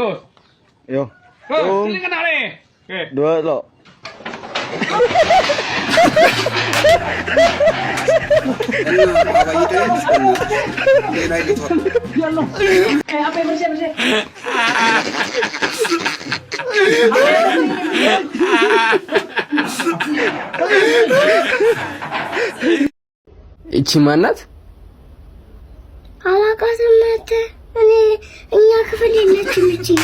Dos. Yo. Silakan Ali. Oke. Dua lo. Kayak apa bersih. እቺ ማናት? አላውቃትም። እኛ ክፍል የለችም።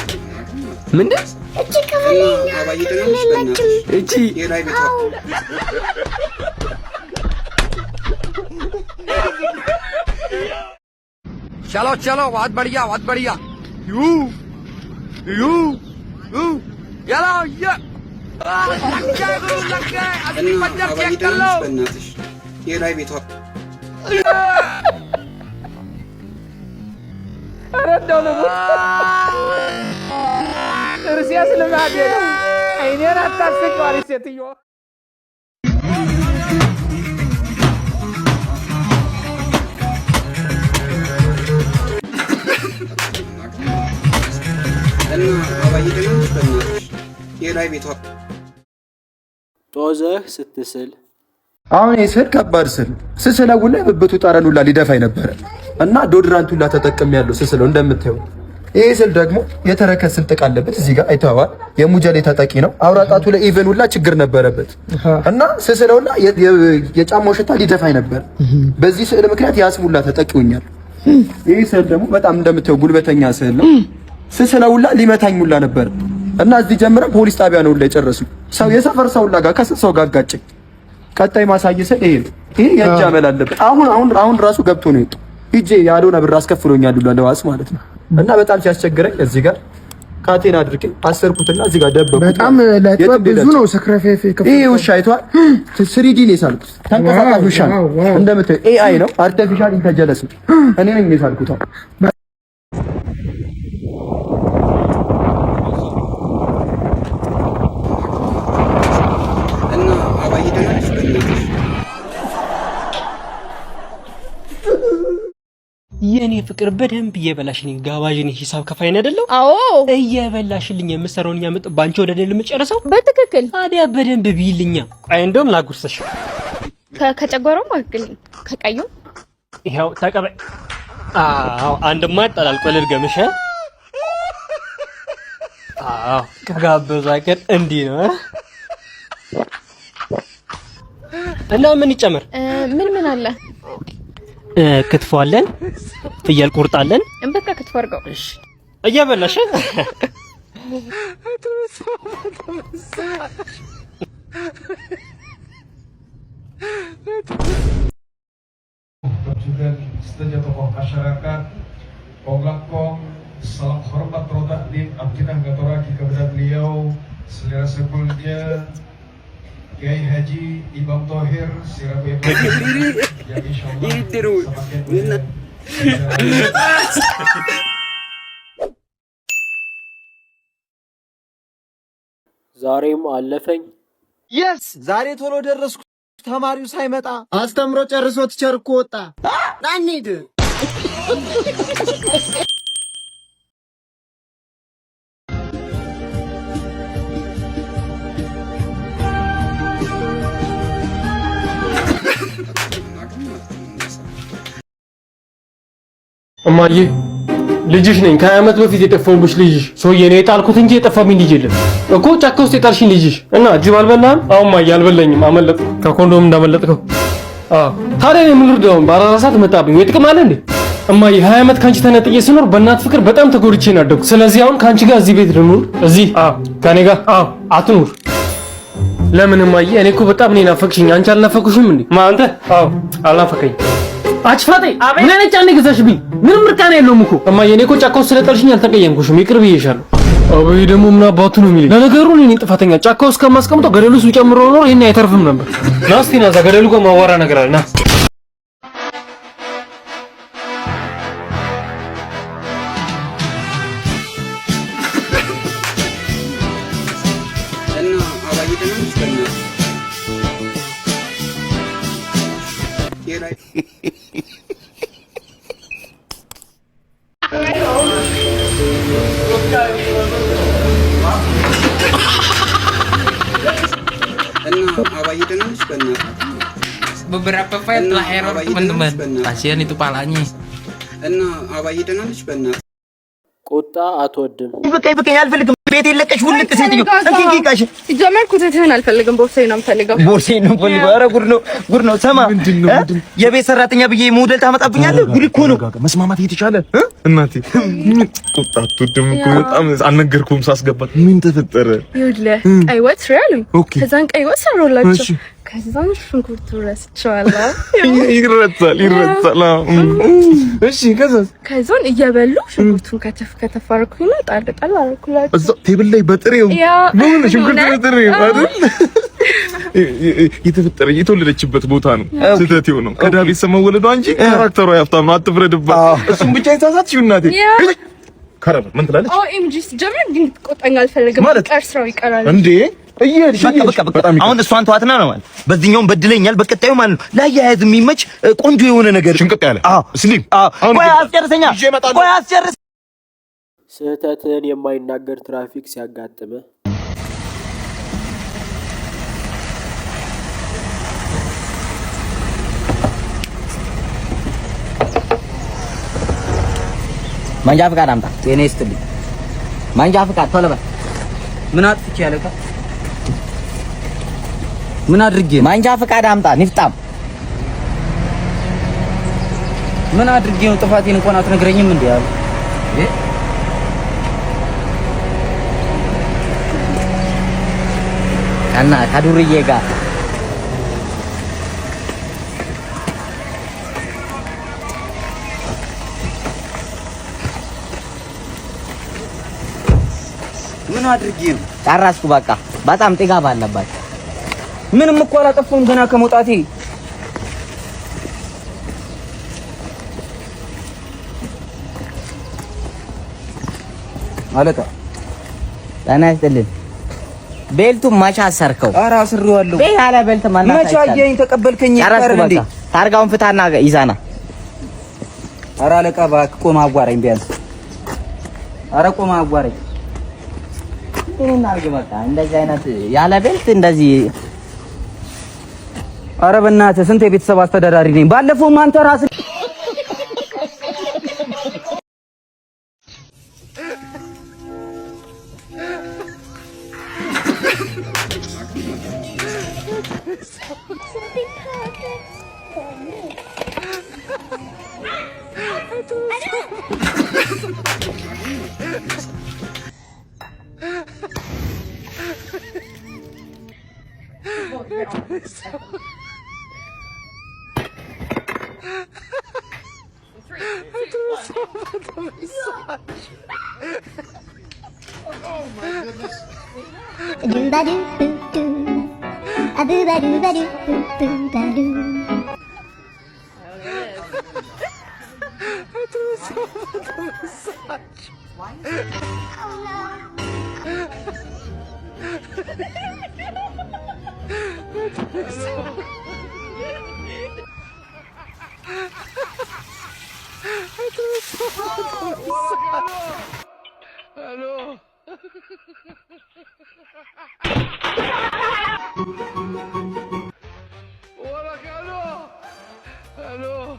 ምንድን? እቺ ክፍል የለችም። እቺ चलो चलो बहुत बढ़िया यू यू यू चलो ये लग गए असली पंजर चेक कर लो ये राय भी था अरे दोनों रुसिया से लगा दे इन्हें रास्ता से वाली से थी वो ጦዘህ ስትስል አሁን የስል ከባድ ስል ስስለው ላይ ብብቱ ጠረን ሁላ ሊደፋኝ ነበረ እና ዶድራንት ሁላ ተጠቅሜያለሁ ስስለው እንደምታየው። ይሄ ስል ደግሞ የተረከዝ ስንጥቅ አለበት እዚህ ጋር አይተዋል። የሙጀሌ ተጠቂ ነው። አውራጣቱ ላይ ኢቨን ሁላ ችግር ነበረበት እና ስስለውና የጫማው ሽታ ሊደፋኝ ነበር። በዚህ ስዕል ምክንያት ያስም ሁላ ተጠቂውኛል። ይሄ ስል ደግሞ በጣም እንደምታየው ጉልበተኛ ስል ነው። ስስለው ሁላ ሊመታኝ ሁላ ነበር እና እዚህ ጀምረን ፖሊስ ጣቢያ ነው ሁላ የጨረሱ ሰው የሰፈር ሰው ሁላ ጋር ከሰው ጋር አጋጨኝ። ቀጣይ ማሳየሰ ይሄ ነው። ይሄ የእጅ አመል አለበት። አሁን ራሱ ገብቶ ነው የወጣው። ሂጄ ያልሆነ ብር አስከፍሎኛል ሁላ ለዋስ ማለት ነው። እና በጣም ሲያስቸግረኝ እዚህ ጋር ካቴና አድርጌ አሰርኩትና እዚህ ጋር ደበቁ። በጣም ለጥበብ ብዙ ነው ሰክራፌፍ ከፍ ይሄ ውሻ አይቷል። 3D ነው የሳልኩት። ተንቀሳቃሽ ውሻ ነው እንደምታየው። AI ነው አርቲፊሻል ኢንተለጀንስ ነው። እኔ ነኝ የሳልኩት። የኔ ፍቅር በደንብ እየበላሽልኝ ጋባዥን ሂሳብ ከፋይ ነው አይደለም? አዎ እየበላሽልኝ የምሰራውን ያመጣ ባንቺ ወደ ደል የምጨርሰው በትክክል ታዲያ በደንብ ቢልኛ። ቆይ እንደውም ላጉርሰሽ። ከጨጓራው ማግልኝ ከቀዩ ይሄው ተቀበይ። አዎ አንድማ ያጣላል። ቆይ ልድገምሽ። አዎ ከጋበዙ አይቀር እንዲህ ነው እና ምን ይጨመር? ምን አለ? ክትፎ አለን፣ ፍየል ቁርጥ አለን። በቃ ክትፎ አድርገው። እሺ እየበላሽ setuju tokoh masyarakat Ponglangkong salam hormat roda lim abdinah gatoraki kepada beliau selera sebelumnya Kiai Haji Imam Thohir Sirabi yang insyaallah semakin ዛሬም አለፈኝ። የስ ዛሬ ቶሎ ደረስኩ። ተማሪው ሳይመጣ አስተምሮ ጨርሶ ቲቸር እኮ ወጣ። ናኒድ እማዬ ልጅሽ ነኝ። ከ20 ዓመት በፊት የጠፋሁብሽ ልጅሽ ሰውዬ ነው የጣልኩት እንጂ የጠፋብኝ ልጅ የለም እኮ። ጫካ ውስጥ የጣልሽኝ ልጅሽ እና ጅብ አልበላህም? አዎ እማዬ አልበላኝም። አመለጥኩ ከኮንዶም እንዳመለጥከው። አዎ ታዲያ እኔ ምን ልርዳው? በአራራ ሰዓት መጣብኝ ወይ ጥቅም አለ እንዴ? እማዬ 20 ዓመት ካንቺ ተነጥዬ ስኖር በእናት ፍቅር በጣም ተጎድቼ ነው ያደግኩት። ስለዚህ አሁን ካንቺ ጋር እዚህ ቤት ልኑር? እዚህ? አዎ ከኔ ጋር? አዎ አትኑር። ለምን እማዬ? እኔ እኮ በጣም ነው ናፈቅሽኝ። አንቺ አልናፈቅሽም እንዴ? አንተ? አዎ አልናፈቀኝ። አጭፋጤ ምን አይነት ጫኔ ገዛሽብኝ? ምንም ምርቃና የለውም እኮ እማዬ። እኔ እኮ ጫካ ውስጥ ስለጠልሽኝ አልተቀየምኩሽም፣ ይቅር ብዬሻለሁ። አበይ ደግሞ ምን አባቱ ነው የሚለኝ? ለነገሩ እኔ ጥፋተኛ። ጫካ ውስጥ ከማስቀምጠው ገደሉ ውስጥ ጨምሮ ኖሮ ይሄን አይተርፍም ነበር። ና እስቲ ና፣ እዛ ገደሉ ጋር ማዋራ ነገር አለ። ና Abayi dana nech benar. Beberapa file telah error teman-teman. Kasihan itu palanya. Abayi dana nech benar. ቁጣ አትወድም። በቃኝ አልፈልግም። ቤት የለቀሽ ሁልክ ሴትዮ እንኪ ቃሽ ሲጀመር ኩትትህን አልፈልግም። ቦርሳዬን ነው የምፈልገው። ቦርሳዬን ነው የምፈልገው። ኧረ ጉድ ነው። ሰማ የቤት ሰራተኛ ብዬ ሞዴል ታመጣብኛለህ? ጉድ እኮ ነው። መስማማት እየተቻለ እናቴ ቁጣ አትወድም እኮ በጣም አልነገርኩም ሳስገባት። ምን ተፈጠረ? ይኸውልህ ቀይ ወጥ ስራልም ከዛን ቀይ ወጥ ሰራላችሁ ከዛን ሽንኩርቱ ረስቸዋለሁ። ይረታል። እሺ ከዛን እየበሉ ሽንኩርቱን ከተፍ አደረኩኝና ጣል አደረኩላችሁ። እዛ ቴብል ላይ በጥሬው ምን ሽንኩርቱ በጥሬው አይደል? የተወለደችበት ቦታ ነው ስህተት ነው። ከዳዊት ሰው መወለዷ እንጂ ካራክተሯ ያፍታም ነው። አትፍረድባት። እሱም ብቻ የተሳሳትሽው እናቴ ካራክተር ምን ትላለች? ኤምጂ ጀመር ግን ቆጣኛ አልፈልግም። ቀርስራው ይቀራል እንዴ? በቃ አሁን እሷን ተዋትና ነው ማለት በዚህኛውም በድለኛል። በቀጣዩ ማለት ነው ላያያዝ የሚመች ቆንጆ የሆነ ነገር ሽንቅጥ ያለ ስሊም ቆይ አስጨርሰኛ። ስህተትን የማይናገር ትራፊክ ሲያጋጥምህ መንጃ ፍቃድ አምጣ። ጤና ይስጥልኝ። መንጃ ፍቃድ ቶሎ በል። ምን አጥፍቼ ያለቃ? ምን አድርጌ? መንጃ ፍቃድ አምጣ። ንፍጣም ምን አድርጌ ነው? ጥፋቴን እንኳን አትነግረኝም እንዴ? ያሉ ካና ካዱርዬ ጋር ምን አድርጌ ነው? ጨረስኩ። በቃ በጣም ጥጋብ አለባቸው። ምንም እኮ አላጠፋሁም ገና ከመውጣቴ። አለቃ ጤና ይስጥልኝ። ቤልቱን መቼ አሰርከው? ኧረ አስሬዋለሁ። ያለ ቤልት ማናት? መቼ አየኸኝ ተቀበልከኝ? ይቀር እንዴ? ታርጋውን ፍታና ይዛና። ኧረ አለቃ እባክህ ቆም አዋራኝ ቢያንስ። ኧረ ቆም አዋራኝ። እኔና አርግ በቃ እንደዚህ አይነት ያለ ቤልት እንደዚህ። ኧረ በእናትህ ስንት የቤተሰብ አስተዳዳሪ ነኝ። ባለፈውም አንተ ራስህ Hello.